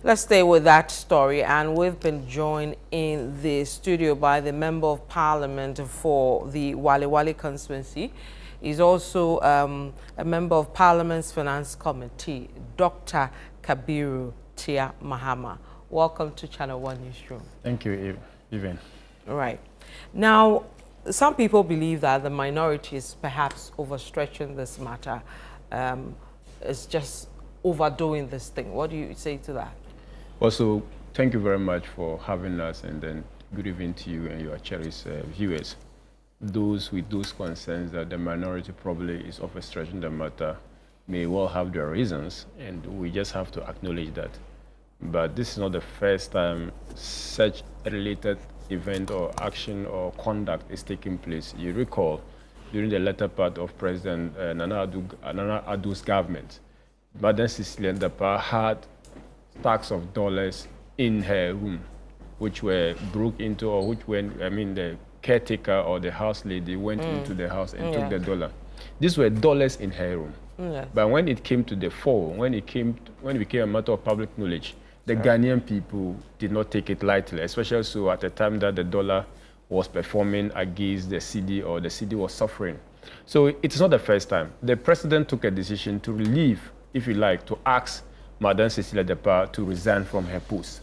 Let's stay with that story, and we've been joined in the studio by the Member of Parliament for the Wale Wale constituency. He's also a Member of Parliament's Finance Committee, Dr. Kabiru Mahama. Welcome to Channel One Newsroom. Thank you, Evan. Right. Now, some people believe that the minority is perhaps overstretching this matter. It's just overdoing this thing. What do you say to that? Also, thank you very much for having us, and then good evening to you and your cherished viewers. Those with those concerns that the minority probably is overstretching the matter may well have their reasons, and we just have to acknowledge that. But this is not the first time such a related event or action or conduct is taking place. You recall, during the latter part of President Nana Addo's government, Madam Cecilia Dapa had stacks of dollars in her room, which were broke into, or which went, I mean, the caretaker or the house lady went into the house and took the dollar. These were dollars in her room. But when it came to the fore, when it became a matter of public knowledge, the Ghanaian people did not take it lightly, especially so at the time that the dollar was performing against the Cedi, or the Cedi was suffering. So it's not the first time. The president took a decision to relieve, if you like, to ask Madam Cecilia Dapa to resign from her post.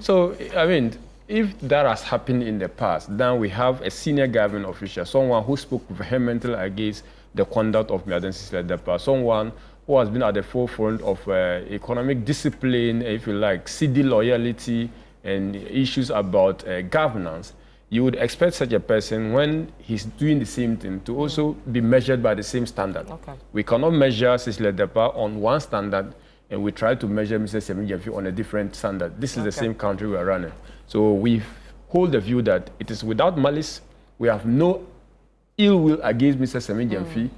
So, I mean, if that has happened in the past, then we have a senior government official, someone who spoke vehemently against the conduct of Madam Cecilia Dapa, someone who has been at the forefront of economic discipline, if you like, Cedi loyalty, and issues about governance. You would expect such a person, when he's doing the same thing, to also be measured by the same standard. We cannot measure Cecilia Dapa on one standard, and we try to measure Mr. Sammy Gyamfi on a different standard. This is the same country we are running. So we hold the view that it is without malice. We have no ill will against Mr. Sammy Gyamfi.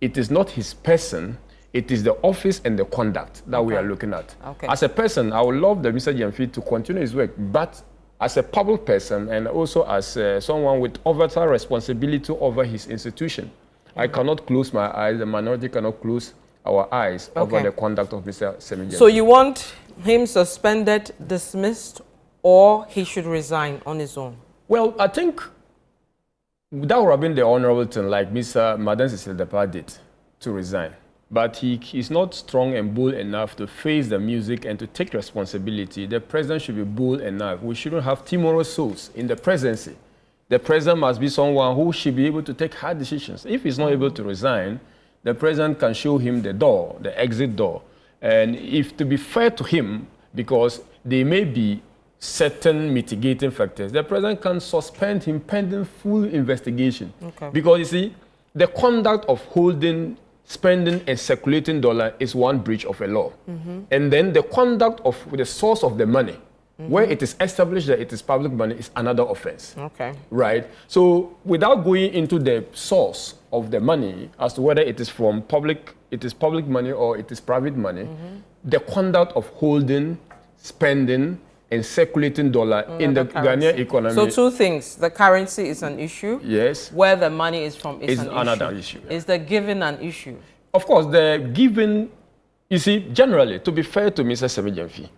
It is not his person. It is the office and the conduct that we are looking at. As a person, I would love the Mr. Gyamfi to continue his work, but as a public person and also as someone with overall responsibility over his institution, I cannot close my eyes. The minority cannot close our eyes over the conduct of Mr. Sammy Gyamfi. So you want him suspended, dismissed, or he should resign on his own? Well, I think that would have been the honorable thing, like Madam Cecilia Dapa did, to resign. But he is not strong and bold enough to face the music and to take responsibility. The president should be bold enough. We shouldn't have timorous souls in the presidency. The president must be someone who should be able to take hard decisions. If he's not able to resign, the president can show him the door, the exit door. And if to be fair to him, because there may be certain mitigating factors, the president can suspend him pending full investigation. Because you see, the conduct of holding, spending, and circulating dollar is one breach of a law. And then the conduct of the source of the money, where it is established that it is public money, is another offense. Right? So without going into the source of the money as to whether it is from public money or it is private money, the conduct of holding, spending, and circulating dollar in the Ghanaian economy. So two things. The currency is an issue. Yes. Where the money is from is another issue. Is the giving an issue? Of course, the giving, you see, generally, to be fair to Mr. Sammy Gyamfi,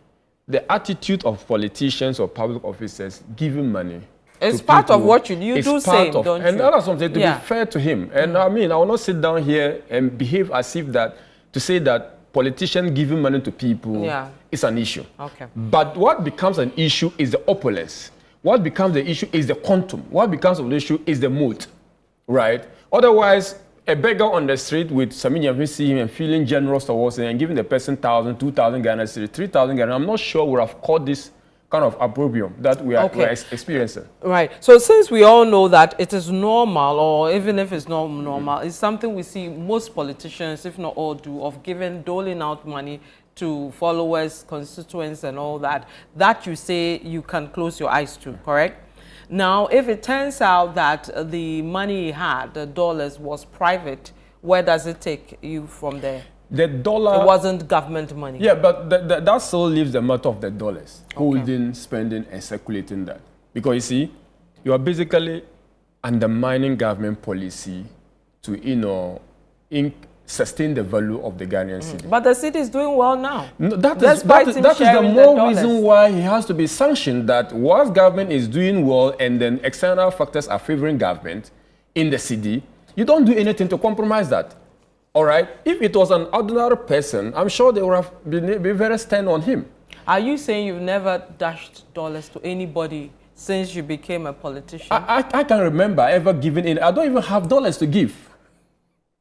the attitude of politicians or public officers giving money, it's part of what you do say, don't you? And that is something to be fair to him. And I mean, I will not sit down here and behave as if that, to say that politicians giving money to people is an issue. But what becomes an issue is the opulence. What becomes the issue is the quantum. What becomes of the issue is the mood, right? Otherwise, a beggar on the street with Sammy Gyamfi seeing him and feeling generous towards him and giving the person 1,000, 2,000 Ghana cedis, 3,000 Ghana, I'm not sure we would have caught this kind of opprobrium that we are experiencing. Right. So since we all know that it is normal, or even if it's not normal, it's something we see most politicians, if not all, do, of doling out money to followers, constituents, and all that, that you say you can close your eyes to, correct? Now, if it turns out that the money he had, the dollars, was private, where does it take you from there? The dollar... It wasn't government money. Yeah, but that still leaves the matter of the dollars. Holding, spending, and circulating that. Because you see, you are basically undermining government policy to, sustain the value of the Ghanaian cedi. But the city is doing well now. No, that is the more reason why he has to be sanctioned, that whilst government is doing well and then external factors are favoring government in the cedi, you don't do anything to compromise that. All right? If it was an ordinary person, I'm sure they would have been very stern on him. Are you saying you've never dashed dollars to anybody since you became a politician? I can't remember ever giving in. I don't even have dollars to give.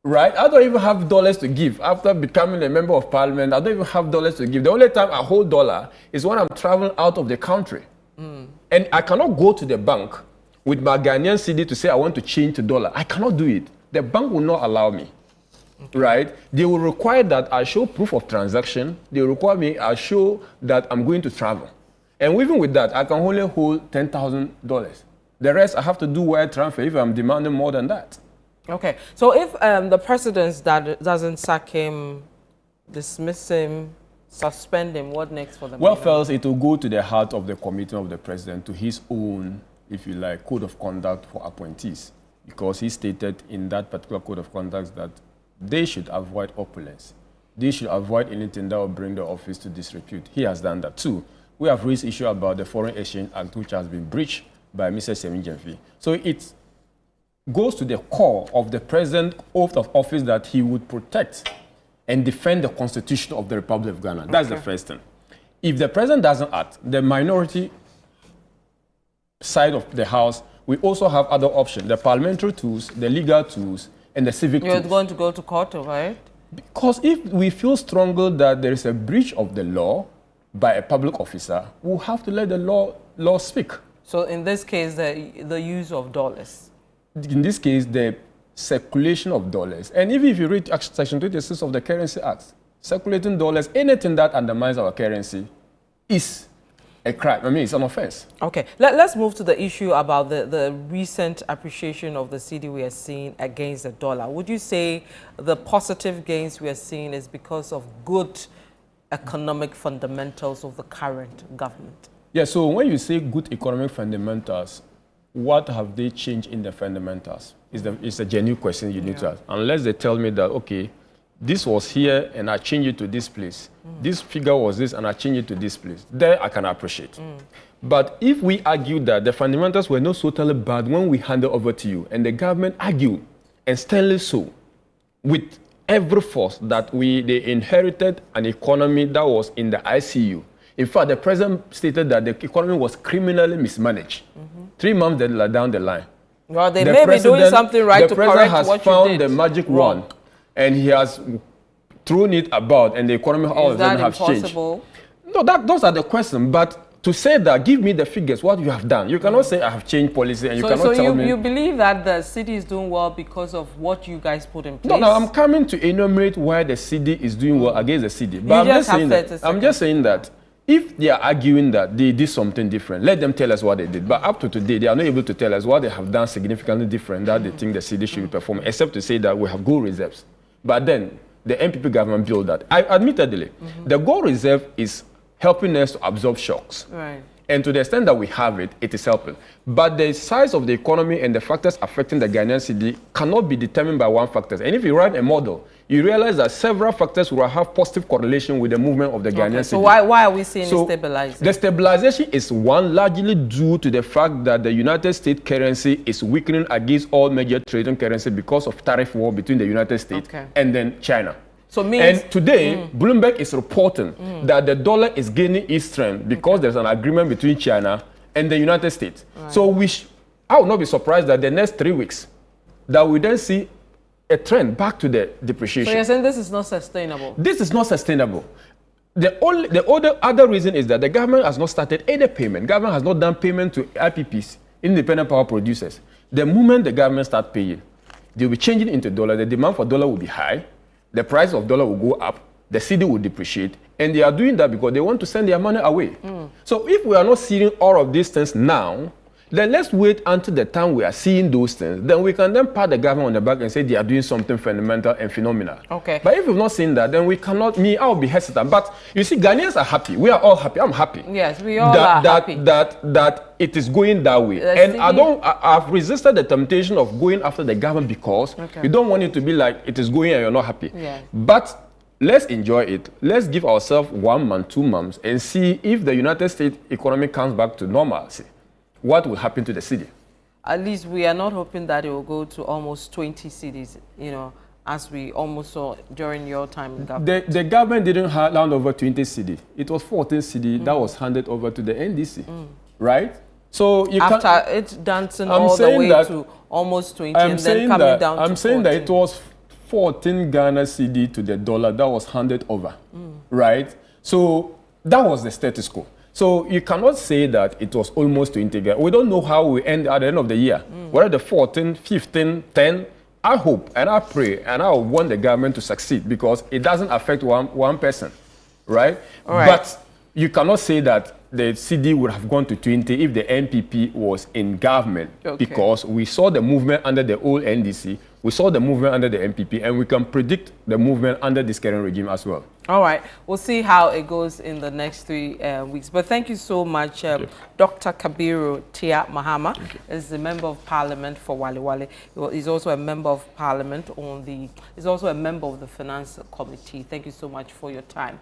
Right? I don't even have dollars to give. After becoming a member of parliament, I don't even have dollars to give. The only time I hold dollar is when I'm traveling out of the country. And I cannot go to the bank with my Ghanaian cedi to say I want to change to dollar. I cannot do it. The bank will not allow me. Okay. Right? They will require that I show proof of transaction. They will require me I show that I'm going to travel. And even with that, I can only hold $10,000. The rest I have to do wire transfer if I'm demanding more than that. Okay. So if the president doesn't sack him, dismiss him, suspend him, what next for them? Well, first, it will go to the heart of the committee of the president, to his own, if you like, code of conduct for appointees. Because he stated in that particular code of conduct that they should avoid opulence. They should avoid anything that will bring the office to disrepute. He has done that too. We have raised issue about the Foreign Exchange Act, which has been breached by Mr. Sammy Gyamfi. So it goes to the core of the president's oath of office that he would protect and defend the Constitution of the Republic of Ghana. That's the first thing. If the president doesn't act, the minority side of the House, we also have other options, the parliamentary tools, the legal tools, and the civic tools. You're going to go to court, right? Because if we feel strongly that there is a breach of the law by a public officer, we'll have to let the law speak. So in this case, the use of dollars? In this case, the circulation of dollars. And even if you read Section 26 of the Currency Act, circulating dollars, anything that undermines our currency is a crime. I mean, it's an offense. Okay, let's move to the issue about the recent appreciation of the cedi we are seeing against the dollar. Would you say the positive gains we are seeing is because of good economic fundamentals of the current government? Yeah, so when you say good economic fundamentals, what have they changed in the fundamentals? It's a genuine question you need to ask. Unless they tell me that, okay, this was here and I changed it to this place. This figure was this and I changed it to this place. There I can appreciate. But if we argue that the fundamentals were not totally bad when we handed over to you, and the government argued, and sternly so, with every force that they inherited an economy that was in the ICU. In fact, the president stated that the economy was criminally mismanaged. 3 months down the line. Well, they may be doing something right to correct what you did. The president has found the magic wand, and he has thrown it about, and the economy all of them have changed. No, those are the questions. But to say that, give me the figures, what you have done. You cannot say I have changed policy, and you cannot tell me. So you believe that the cedi is doing well because of what you guys put in place? No, I'm coming to enumerate why the cedi is doing well against the cedi. But I'm just saying that if they are arguing that they did something different, let them tell us what they did. But up to today, they are not able to tell us what they have done significantly different that they think the cedi should be performing, except to say that we have gold reserves. But then the NPP government built that. Admittedly, the gold reserve is helping us to absorb shocks. Right. And to the extent that we have it, it is helping. But the size of the economy and the factors affecting the Ghanaian cedi cannot be determined by one factor. And if you run a model, you realize that several factors will have positive correlation with the movement of the Ghanaian cedi. So why are we seeing it stabilizing? The stabilization is largely due to the fact that the United States currency is weakening against all major trading currencies because of tariff war between the United States and then China. So means, and today, Bloomberg is reporting that the dollar is gaining its strength because there's an agreement between China and the United States. Right. So I would not be surprised that the next 3 weeks that we then see a trend back to the depreciation. So you're saying this is not sustainable? This is not sustainable. The other reason is that the government has not started any payment. Government has not done payment to IPPs, independent power producers. The moment the government starts paying, they'll be changing into dollar. The demand for dollar will be high. The price of dollar will go up, the cedi will depreciate, and they are doing that because they want to send their money away. So if we are not seeing all of these things now, Then let's wait until the time we are seeing those things. Then we can then pat the government on the back and say they are doing something fundamental and phenomenal. Okay. But if we've not seen that, then we cannot, I'll be hesitant. But you see, Ghanaians are happy. We are all happy. I'm happy. Yes, we all are happy. That it is going that way. And I've resisted the temptation of going after the government because you don't want it to be like it is going and you're not happy. Yeah. But let's enjoy it. Let's give ourselves 1 month, 2 months, and see if the United States economy comes back to normalcy. What will happen to the city? At least we are not hoping that it will go to almost 20 cities, as we almost saw during your time in government. The government didn't hand over 20 cities. It was 14 cities that was handed over to the NDC, right? So you after it's dancing all the way to almost 20 and then coming down to 14. I'm saying that it was 14 Ghana cedi to the dollar that was handed over, right? So that was the status quo. So you cannot say that it was almost 20 Ghana. We don't know how we end at the end of the year. Whether the 14, 15, 10, I hope and I pray and I want the government to succeed because it doesn't affect one person, right? But you cannot say that the CD would have gone to 20 if the NPP was in government because we saw the movement under the old NDC, we saw the movement under the NPP, and we can predict the movement under this current regime as well. All right, we'll see how it goes in the next 3 weeks. But thank you so much, Dr. Kabiru Tia Mahama is the Member of Parliament for Wale Wale. He's also a Member of Parliament he's also a member of the Finance Committee. Thank you so much for your time.